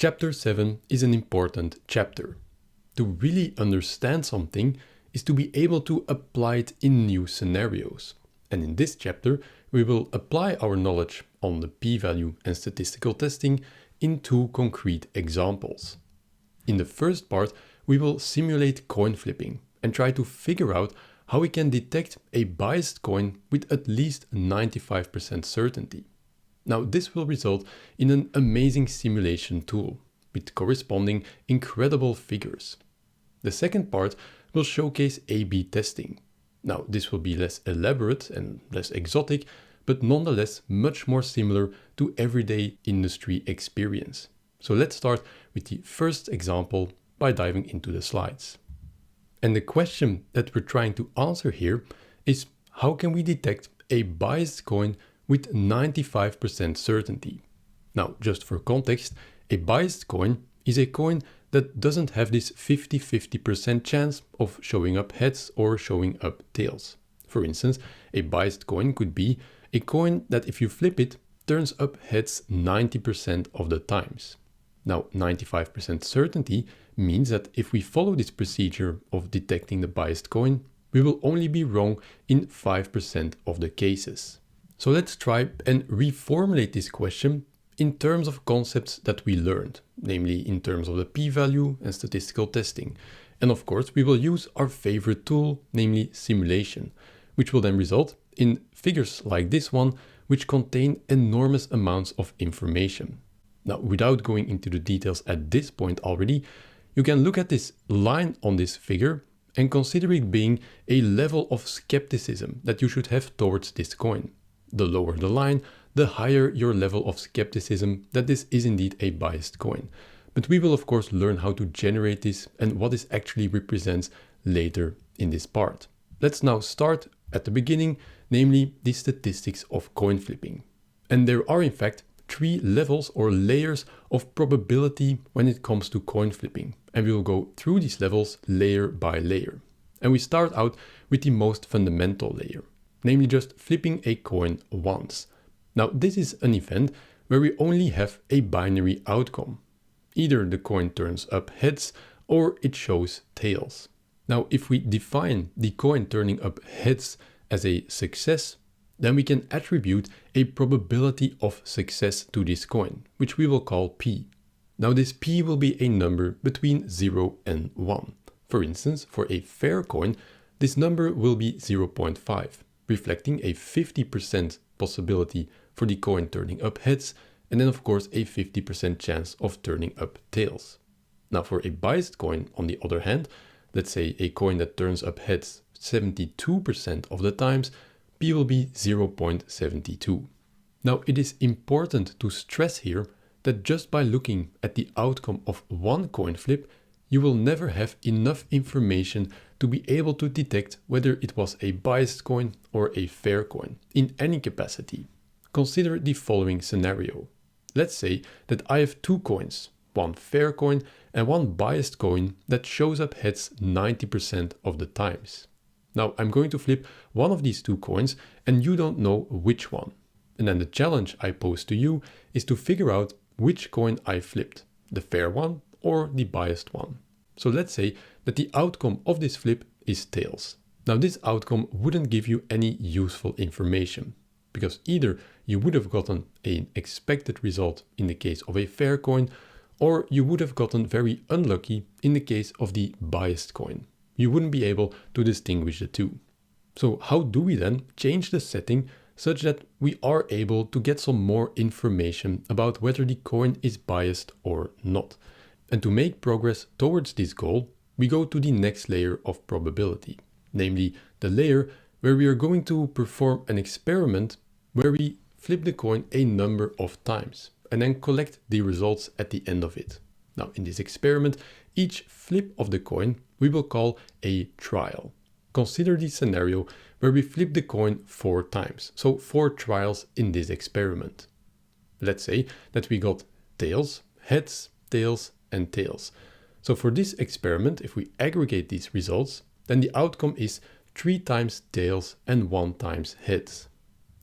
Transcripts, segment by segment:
Chapter 7 is an important chapter. To really understand something is to be able to apply it in new scenarios. And in this chapter, we will apply our knowledge on the p-value and statistical testing in two concrete examples. In the first part, we will simulate coin flipping and try to figure out how we can detect a biased coin with at least 95% certainty. Now, this will result in an amazing simulation tool with corresponding incredible figures. The second part will showcase A/B testing. Now, this will be less elaborate and less exotic, but nonetheless much more similar to everyday industry experience. So let's start with the first example by diving into the slides. And the question that we're trying to answer here is, how can we detect a biased coin with 95% certainty? Now, just for context, a biased coin is a coin that doesn't have this 50-50% chance of showing up heads or showing up tails. For instance, a biased coin could be a coin that if you flip it, turns up heads 90% of the times. Now, 95% certainty means that if we follow this procedure of detecting the biased coin, we will only be wrong in 5% of the cases. So let's try and reformulate this question in terms of concepts that we learned, namely in terms of the p-value and statistical testing. And of course, we will use our favorite tool, namely simulation, which will then result in figures like this one, which contain enormous amounts of information. Now, without going into the details at this point already, you can look at this line on this figure and consider it being a level of skepticism that you should have towards this coin. The lower the line, the higher your level of skepticism that this is indeed a biased coin. But we will of course learn how to generate this and what this actually represents later in this part. Let's now start at the beginning, namely the statistics of coin flipping. And there are in fact 3 levels or layers of probability when it comes to coin flipping. And we will go through these levels layer by layer. And we start out with the most fundamental layer, namely just flipping a coin once. Now, this is an event where we only have a binary outcome. Either the coin turns up heads or it shows tails. Now, if we define the coin turning up heads as a success, then we can attribute a probability of success to this coin, which we will call P. Now, this P will be a number between 0 and 1. For instance, for a fair coin, this number will be 0.5, reflecting a 50% possibility for the coin turning up heads, and then of course a 50% chance of turning up tails. Now, for a biased coin, on the other hand, let's say a coin that turns up heads 72% of the times, P will be 0.72. Now, it is important to stress here that just by looking at the outcome of one coin flip, you will never have enough information to be able to detect whether it was a biased coin or a fair coin in any capacity. Consider the following scenario. Let's say that I have 2 coins, one fair coin and one biased coin that shows up heads 90% of the times. Now, I'm going to flip one of these 2 coins and you don't know which one. And then the challenge I pose to you is to figure out which coin I flipped, the fair one or the biased one. So let's say that the outcome of this flip is tails. Now, this outcome wouldn't give you any useful information, because either you would have gotten an expected result in the case of a fair coin, or you would have gotten very unlucky in the case of the biased coin. You wouldn't be able to distinguish the two. So how do we then change the setting such that we are able to get some more information about whether the coin is biased or not? And to make progress towards this goal, we go to the next layer of probability, namely the layer where we are going to perform an experiment where we flip the coin a number of times and then collect the results at the end of it. Now, in this experiment, each flip of the coin we will call a trial. Consider the scenario where we flip the coin 4 times, so 4 trials in this experiment. Let's say that we got tails, heads, tails, and tails. So for this experiment, if we aggregate these results, then the outcome is 3 times tails and 1 times heads.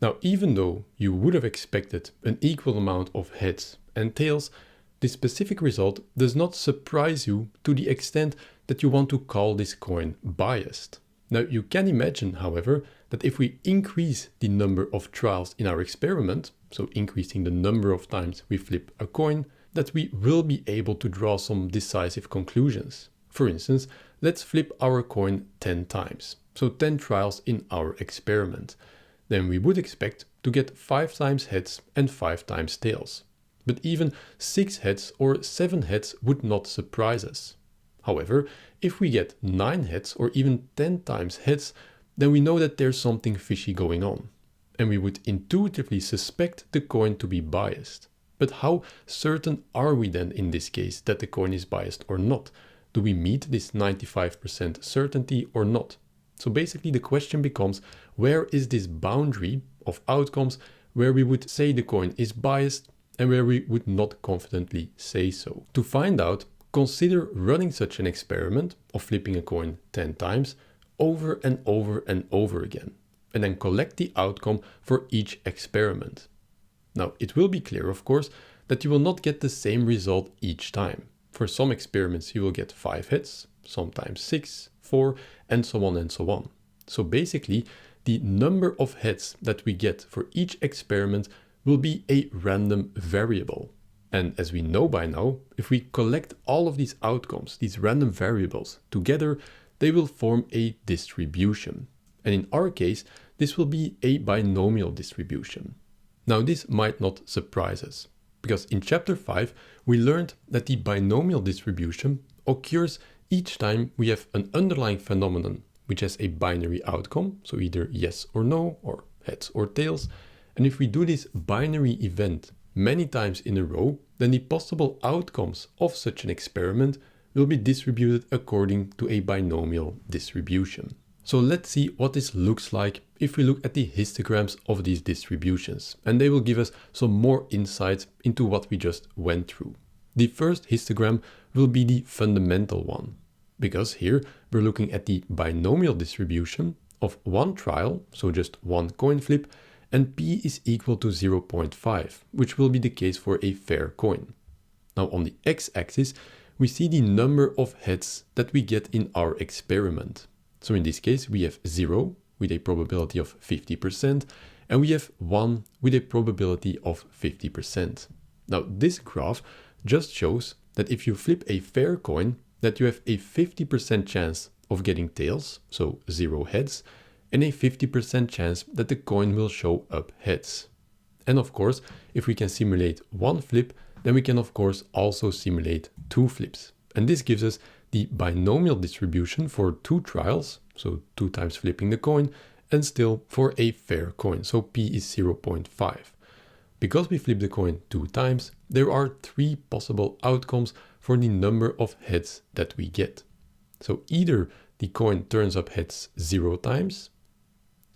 Now, even though you would have expected an equal amount of heads and tails, this specific result does not surprise you to the extent that you want to call this coin biased. Now you can imagine, however, that if we increase the number of trials in our experiment, so increasing the number of times we flip a coin, that we will be able to draw some decisive conclusions. For instance, let's flip our coin 10 times, so 10 trials in our experiment. Then we would expect to get 5 times heads and 5 times tails. But even 6 heads or 7 heads would not surprise us. However, if we get 9 heads or even 10 times heads, then we know that there's something fishy going on. And we would intuitively suspect the coin to be biased. But how certain are we then in this case that the coin is biased or not? Do we meet this 95% certainty or not? So basically the question becomes, where is this boundary of outcomes where we would say the coin is biased and where we would not confidently say so? To find out, consider running such an experiment of flipping a coin 10 times over and over and over again, and then collect the outcome for each experiment. Now, it will be clear, of course, that you will not get the same result each time. For some experiments, you will get 5 hits, sometimes 6, 4, and so on and so on. So basically, the number of heads that we get for each experiment will be a random variable. And as we know by now, if we collect all of these outcomes, these random variables, together, they will form a distribution. And in our case, this will be a binomial distribution. Now, this might not surprise us, because in chapter 5, we learned that the binomial distribution occurs each time we have an underlying phenomenon which has a binary outcome, so either yes or no, or heads or tails. And if we do this binary event many times in a row, then the possible outcomes of such an experiment will be distributed according to a binomial distribution. So let's see what this looks like if we look at the histograms of these distributions, and they will give us some more insight into what we just went through. The first histogram will be the fundamental one, because here we're looking at the binomial distribution of one trial, so just one coin flip, and p is equal to 0.5, which will be the case for a fair coin. Now on the x-axis, we see the number of heads that we get in our experiment. So in this case, we have 0 with a probability of 50%, and we have 1 with a probability of 50%. Now this graph just shows that if you flip a fair coin, that you have a 50% chance of getting tails, so 0 heads, and a 50% chance that the coin will show up heads. And of course, if we can simulate one flip, then we can of course also simulate 2 flips. And this gives us the binomial distribution for 2 trials, so 2 times flipping the coin, and still for a fair coin, so p is 0.5. Because we flip the coin 2 times, there are 3 possible outcomes for the number of heads that we get. So either the coin turns up heads 0 times,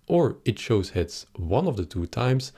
or it shows heads one of the 2 times,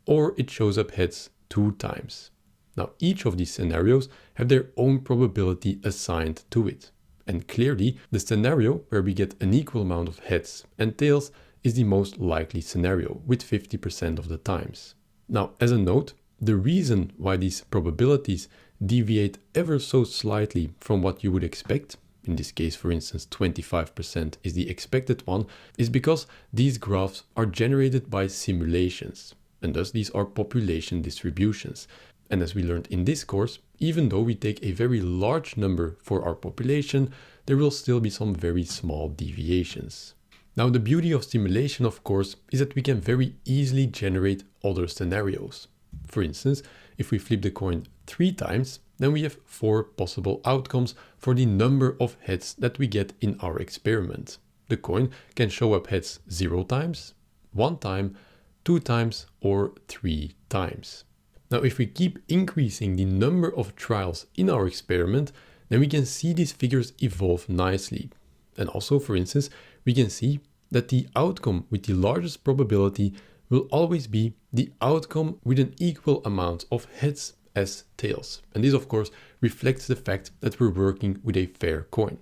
or it shows up heads 2 times. Now, each of these scenarios have their own probability assigned to it. And clearly, the scenario where we get an equal amount of heads and tails is the most likely scenario, with 50% of the times. Now, as a note, the reason why these probabilities deviate ever so slightly from what you would expect, in this case, for instance, 25% is the expected one, is because these graphs are generated by simulations, and thus these are population distributions. And as we learned in this course, even though we take a very large number for our population, there will still be some very small deviations. Now, the beauty of simulation, of course, is that we can very easily generate other scenarios. For instance, if we flip the coin 3 times, then we have 4 possible outcomes for the number of heads that we get in our experiment. The coin can show up heads 0 times, 1 time, 2 times, or 3 times. Now, if we keep increasing the number of trials in our experiment, then we can see these figures evolve nicely. And also, for instance, we can see that the outcome with the largest probability will always be the outcome with an equal amount of heads as tails. And this, of course, reflects the fact that we're working with a fair coin.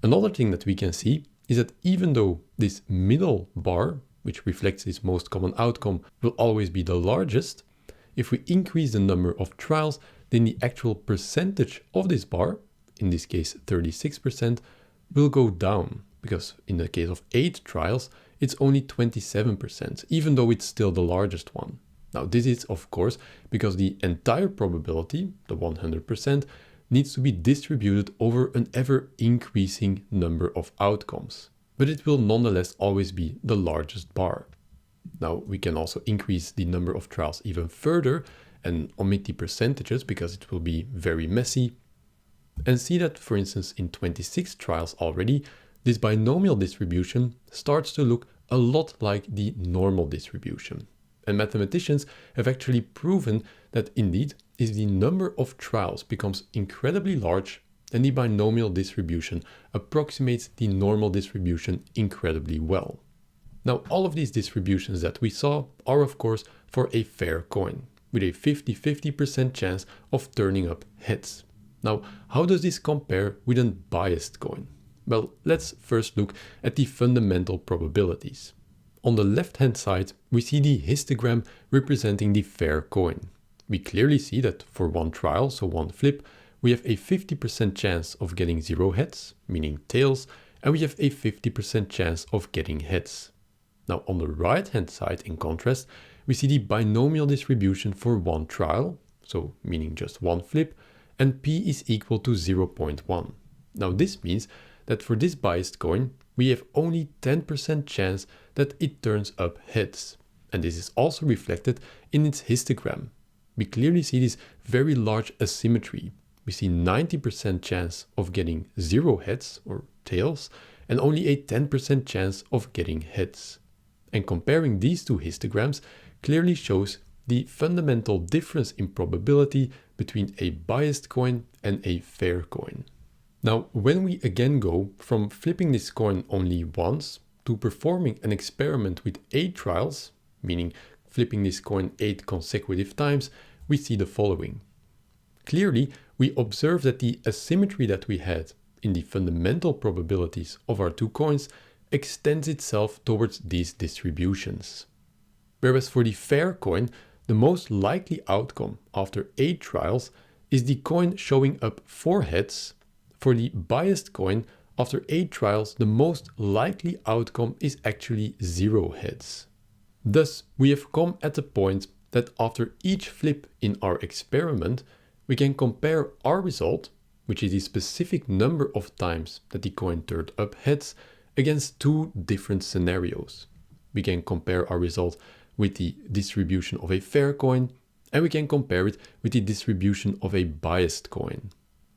Another thing that we can see is that even though this middle bar, which reflects this most common outcome, will always be the largest, if we increase the number of trials, then the actual percentage of this bar, in this case 36%, will go down, because in the case of 8 trials, it's only 27%, even though it's still the largest one. Now this is of course because the entire probability, the 100%, needs to be distributed over an ever increasing number of outcomes. But it will nonetheless always be the largest bar. Now we can also increase the number of trials even further and omit the percentages because it will be very messy. And see that, for instance, in 26 trials already, this binomial distribution starts to look a lot like the normal distribution. And mathematicians have actually proven that indeed, if the number of trials becomes incredibly large, then the binomial distribution approximates the normal distribution incredibly well. Now, all of these distributions that we saw are of course for a fair coin, with a 50-50% chance of turning up heads. Now, how does this compare with a biased coin? Well, let's first look at the fundamental probabilities. On the left-hand side, we see the histogram representing the fair coin. We clearly see that for one trial, so one flip, we have a 50% chance of getting 0 heads, meaning tails, and we have a 50% chance of getting heads. Now on the right-hand side, in contrast, we see the binomial distribution for one trial, so meaning just one flip, and p is equal to 0.1. Now this means that for this biased coin, we have only 10% chance that it turns up heads. And this is also reflected in its histogram. We clearly see this very large asymmetry. We see 90% chance of getting 0 heads or tails, and only a 10% chance of getting heads. And comparing these two histograms clearly shows the fundamental difference in probability between a biased coin and a fair coin. Now, when we again go from flipping this coin only once to performing an experiment with 8 trials, meaning flipping this coin 8 consecutive times, we see the following. Clearly, we observe that the asymmetry that we had in the fundamental probabilities of our two coins extends itself towards these distributions. Whereas for the fair coin, the most likely outcome after 8 trials is the coin showing up 4 heads. For the biased coin, after 8 trials, the most likely outcome is actually 0 heads. Thus, we have come at the point that after each flip in our experiment, we can compare our result, which is the specific number of times that the coin turned up heads, against 2 different scenarios. We can compare our result with the distribution of a fair coin, and we can compare it with the distribution of a biased coin.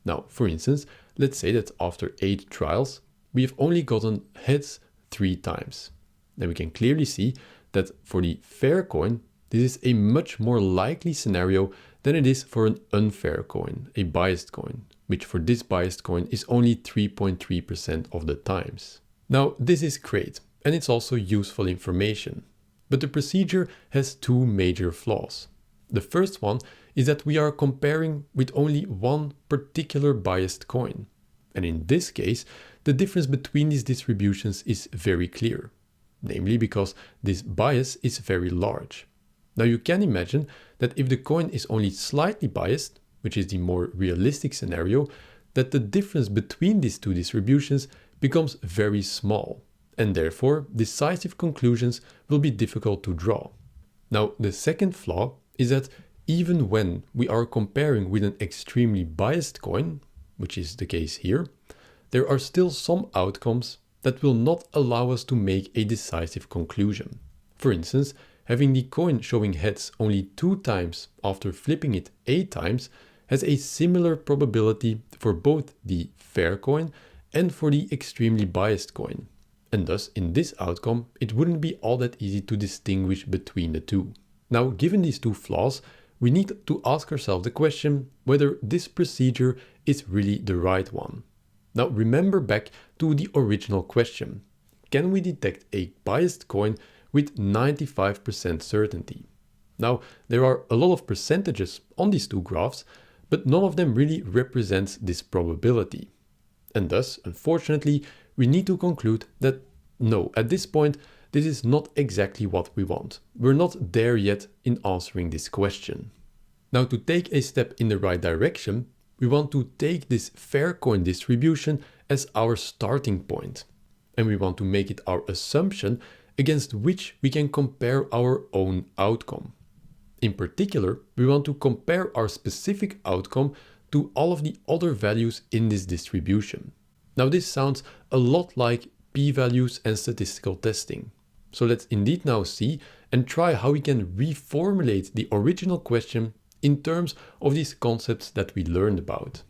Now, for instance, let's say that after 8 trials, we have only gotten heads 3 times. Then we can clearly see that for the fair coin, this is a much more likely scenario than it is for an unfair coin, a biased coin, which for this biased coin is only 3.3% of the times. Now, this is great, and it's also useful information, but the procedure has 2 major flaws. The first one is that we are comparing with only one particular biased coin. And in this case, the difference between these distributions is very clear, namely because this bias is very large. Now you can imagine that if the coin is only slightly biased, which is the more realistic scenario, that the difference between these 2 distributions becomes very small, and therefore decisive conclusions will be difficult to draw. Now the second flaw is that even when we are comparing with an extremely biased coin, which is the case here, there are still some outcomes that will not allow us to make a decisive conclusion. For instance, having the coin showing heads only 2 times after flipping it 8 times has a similar probability for both the fair coin and for the extremely biased coin. And thus, in this outcome, it wouldn't be all that easy to distinguish between the 2. Now, given these 2 flaws, we need to ask ourselves the question whether this procedure is really the right one. Now, remember back to the original question. Can we detect a biased coin with 95% certainty? Now, there are a lot of percentages on these 2 graphs, but none of them really represents this probability. And thus, unfortunately, we need to conclude that no, at this point, this is not exactly what we want. We're not there yet in answering this question. Now, to take a step in the right direction, we want to take this fair coin distribution as our starting point. And we want to make it our assumption against which we can compare our own outcome. In particular, we want to compare our specific outcome to all of the other values in this distribution. Now, this sounds a lot like p-values and statistical testing. So let's indeed now see and try how we can reformulate the original question in terms of these concepts that we learned about.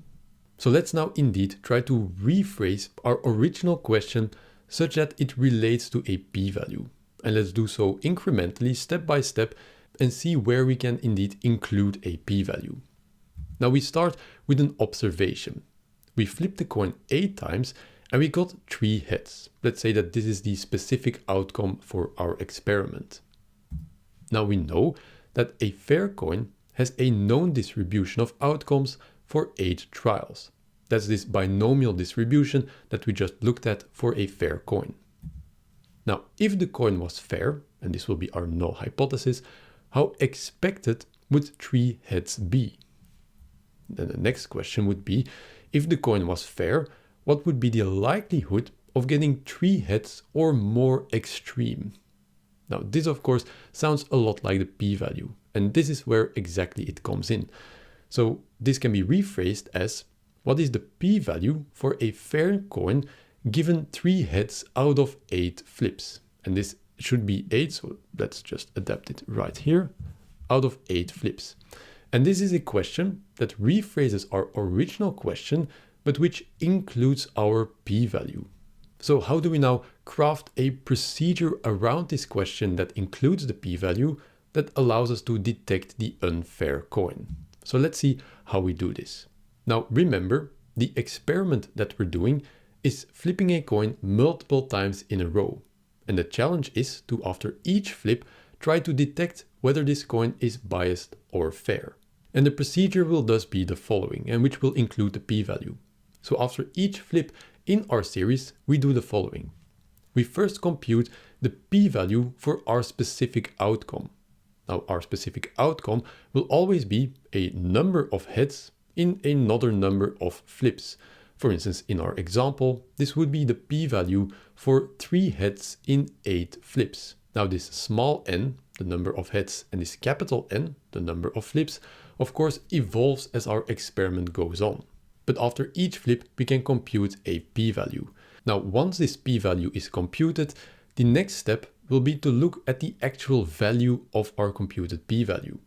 So let's now indeed try to rephrase our original question such that it relates to a p-value. And let's do so incrementally, step by step, and see where we can indeed include a p-value. Now we start with an observation. We flip the coin 8 times and we got 3 heads. Let's say that this is the specific outcome for our experiment. Now we know that a fair coin has a known distribution of outcomes for 8 trials. That's this binomial distribution that we just looked at for a fair coin. Now, if the coin was fair, and this will be our null hypothesis, how expected would 3 heads be? Then the next question would be, if the coin was fair, what would be the likelihood of getting 3 heads or more extreme? Now, this of course sounds a lot like the p-value, and this is where exactly it comes in. So this can be rephrased as, what is the p-value for a fair coin given 3 heads out of 8 flips? And this should be 8, so let's just adapt it right here, out of 8 flips. And this is a question that rephrases our original question, but which includes our p-value. So how do we now craft a procedure around this question that includes the p-value that allows us to detect the unfair coin? So let's see how we do this. Now remember, the experiment that we're doing is flipping a coin multiple times in a row. And the challenge is to, after each flip, try to detect whether this coin is biased or fair. And the procedure will thus be the following, and which will include the p-value. So after each flip in our series, we do the following. We first compute the p-value for our specific outcome. Now, our specific outcome will always be a number of heads in another number of flips. For instance, in our example, this would be the p-value for 3 heads in 8 flips. Now, this small n, the number of heads, and this capital N, the number of flips, of course, evolves as our experiment goes on. But after each flip, we can compute a p-value. Now, once this p-value is computed, the next step will be to look at the actual value of our computed p-value.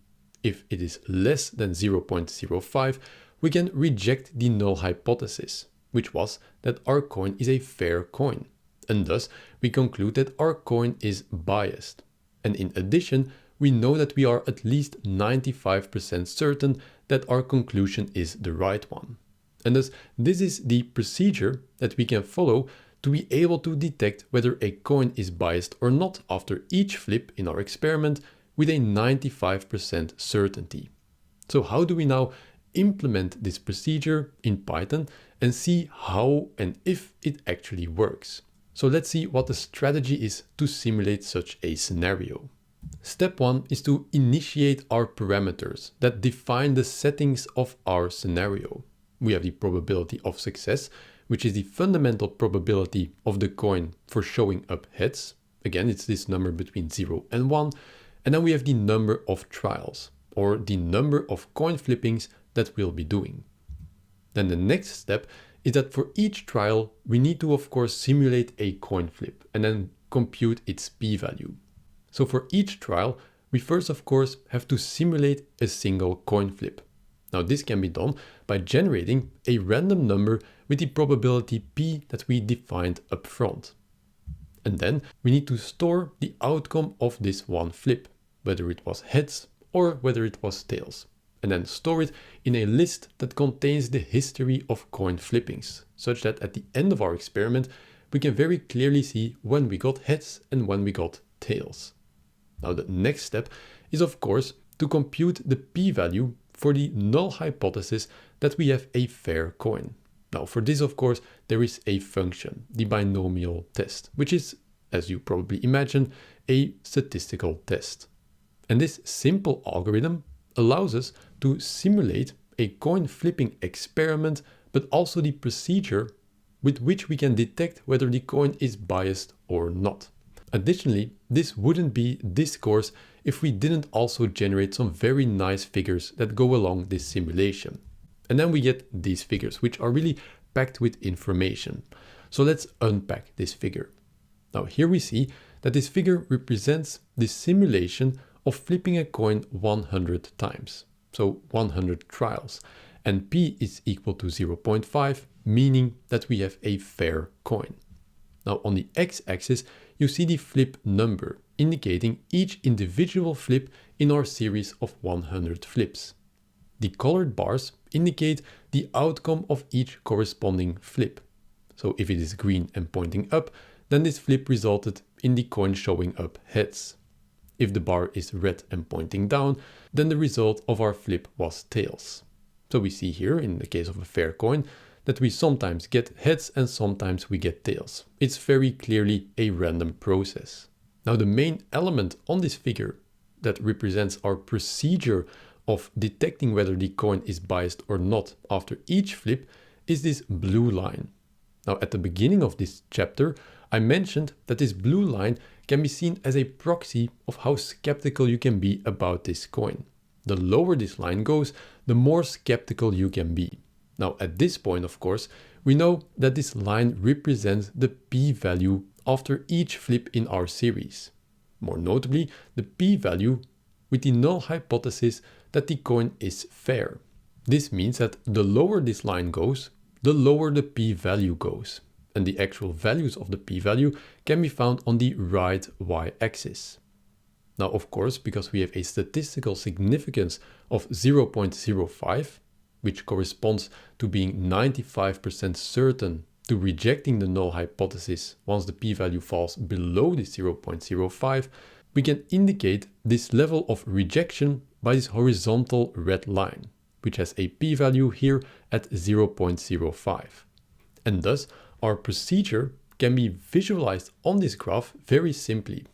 If it is less than 0.05, we can reject the null hypothesis, which was that our coin is a fair coin. And thus, we conclude that our coin is biased. And in addition, we know that we are at least 95% certain that our conclusion is the right one. And thus, this is the procedure that we can follow to be able to detect whether a coin is biased or not after each flip in our experiment with a 95% certainty. So how do we now implement this procedure in Python and see how and if it actually works? So let's see what the strategy is to simulate such a scenario. Step 1 is to initiate our parameters that define the settings of our scenario. We have the probability of success, which is the fundamental probability of the coin for showing up heads. Again, it's this number between 0 and 1. And then we have the number of trials, or the number of coin flippings that we'll be doing. Then the next step is that for each trial, we need to, of course, simulate a coin flip and then compute its p-value. So for each trial, we first, of course, have to simulate a single coin flip. Now, this can be done by generating a random number with the probability p that we defined up front. And then we need to store the outcome of this one flip, whether it was heads or whether it was tails, and then store it in a list that contains the history of coin flippings, such that at the end of our experiment, we can very clearly see when we got heads and when we got tails. Now, the next step is, of course, to compute the p-value for the null hypothesis that we have a fair coin. Now, for this, of course, there is a function, the binomial test, which is, as you probably imagine, a statistical test. And this simple algorithm allows us to simulate a coin flipping experiment, but also the procedure with which we can detect whether the coin is biased or not. Additionally, this wouldn't be this course if we didn't also generate some very nice figures that go along this simulation. And then we get these figures, which are really packed with information. So let's unpack this figure. Now here we see that this figure represents the simulation of flipping a coin 100 times. So 100 trials. And P is equal to 0.5, meaning that we have a fair coin. Now on the x-axis, you see the flip number, indicating each individual flip in our series of 100 flips. The colored bars indicate the outcome of each corresponding flip. So if it is green and pointing up, then this flip resulted in the coin showing up heads. If the bar is red and pointing down, then the result of our flip was tails. So we see here, in the case of a fair coin, that we sometimes get heads and sometimes we get tails. It's very clearly a random process. Now the main element on this figure that represents our procedure of detecting whether the coin is biased or not after each flip is this blue line. Now at the beginning of this chapter, I mentioned that this blue line can be seen as a proxy of how skeptical you can be about this coin. The lower this line goes, the more skeptical you can be. Now at this point, of course, we know that this line represents the p-value after each flip in our series. More notably, the p-value with the null hypothesis that the coin is fair. This means that the lower this line goes, the lower the p-value goes. And the actual values of the p-value can be found on the right y-axis. Now, of course, because we have a statistical significance of 0.05, which corresponds to being 95% certain to rejecting the null hypothesis once the p-value falls below the 0.05, we can indicate this level of rejection by this horizontal red line, which has a p-value here at 0.05. And thus, our procedure can be visualized on this graph very simply.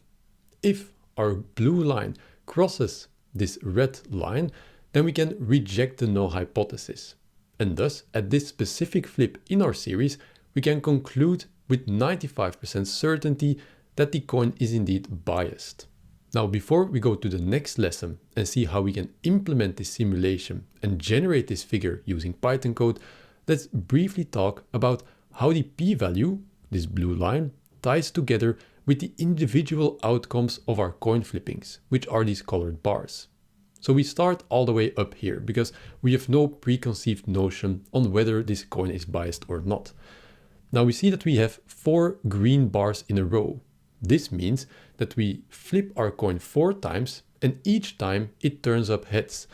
If our blue line crosses this red line, then we can reject the null hypothesis. And thus, at this specific flip in our series, we can conclude with 95% certainty that the coin is indeed biased. Now, before we go to the next lesson and see how we can implement this simulation and generate this figure using Python code, let's briefly talk about how the p-value, this blue line, ties together with the individual outcomes of our coin flippings, which are these colored bars. So we start all the way up here because we have no preconceived notion on whether this coin is biased or not. Now we see that we have 4 green bars in a row. This means that we flip our coin 4 times and each time it turns up heads.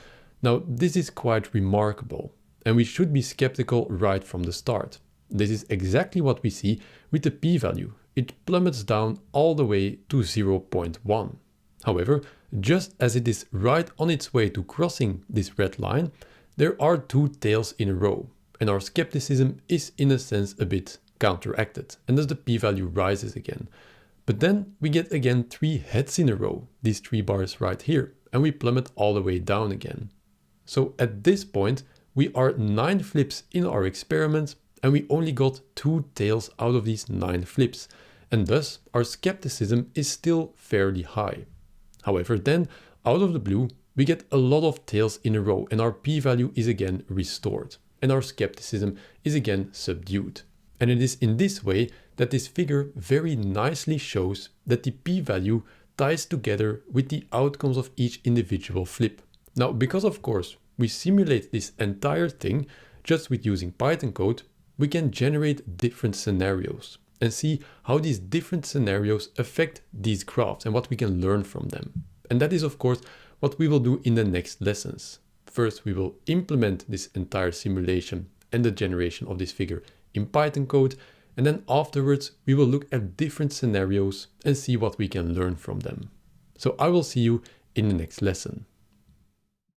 Now this is quite remarkable and we should be skeptical right from the start. This is exactly what we see with the p-value. It plummets down all the way to 0.1. However, just as it is right on its way to crossing this red line, there are 2 tails in a row, and our skepticism is in a sense a bit counteracted, and thus the p-value rises again. But then we get again 3 heads in a row, these 3 bars right here, and we plummet all the way down again. So at this point, we are 9 flips in our experiment, and we only got 2 tails out of these 9 flips, and thus our skepticism is still fairly high. However, then, out of the blue, we get a lot of tails in a row and our p-value is again restored, and our skepticism is again subdued. And it is in this way that this figure very nicely shows that the p-value ties together with the outcomes of each individual flip. Now, because of course we simulate this entire thing just with using Python code, we can generate different scenarios and see how these different scenarios affect these graphs and what we can learn from them. And that is of course what we will do in the next lessons. First, we will implement this entire simulation and the generation of this figure in Python code, and then afterwards we will look at different scenarios and see what we can learn from them. So I will see you in the next lesson.